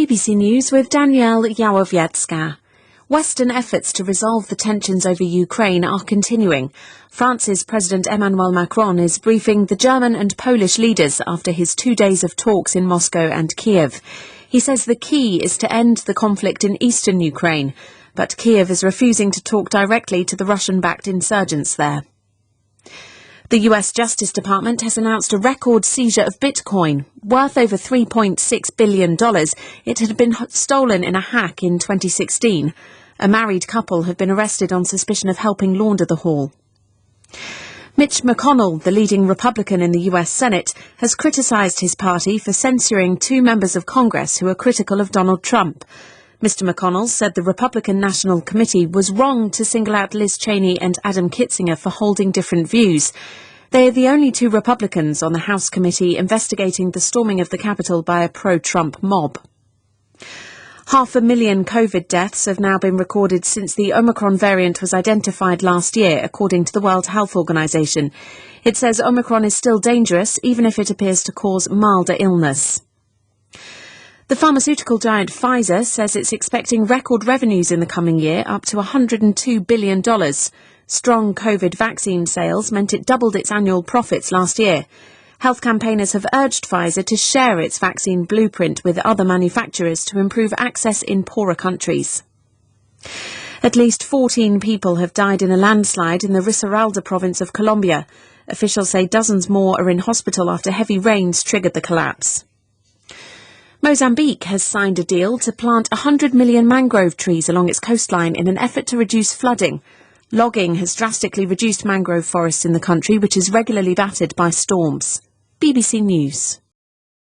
BBC News with Danielle Yawowiecka. Western efforts to resolve the tensions over Ukraine are continuing. France's President Emmanuel Macron is briefing the German and Polish leaders after his 2 days of talks in Moscow and Kiev. He says the key is to end the conflict in eastern Ukraine, but Kiev is refusing to talk directly to the Russian-backed insurgents there. The US Justice Department has announced a record seizure of Bitcoin. Worth over $3.6 billion, it had been stolen in a hack in 2016. A married couple have been arrested on suspicion of helping launder the haul. Mitch McConnell, the leading Republican in the US Senate, has criticised his party for censuring 2 members of Congress who are critical of Donald Trump. Mr. McConnell said the Republican National Committee was wrong to single out Liz Cheney and Adam Kinzinger for holding different views. They are the only 2 Republicans on the House committee investigating the storming of the Capitol by a pro-Trump mob. 500,000 COVID deaths have now been recorded since the Omicron variant was identified last year, according to the World Health Organization. It says Omicron is still dangerous, even if it appears to cause milder illness. The pharmaceutical giant Pfizer says it's expecting record revenues in the coming year, up to $102 billion. Strong COVID vaccine sales meant it doubled its annual profits last year. Health campaigners have urged Pfizer to share its vaccine blueprint with other manufacturers to improve access in poorer countries. At least 14 people have died in a landslide in the Risaralda province of Colombia. Officials say dozens more are in hospital after heavy rains triggered the collapse. Mozambique has signed a deal to plant 100 million mangrove trees along its coastline in an effort to reduce flooding. Logging has drastically reduced mangrove forests in the country, which is regularly battered by storms. BBC News.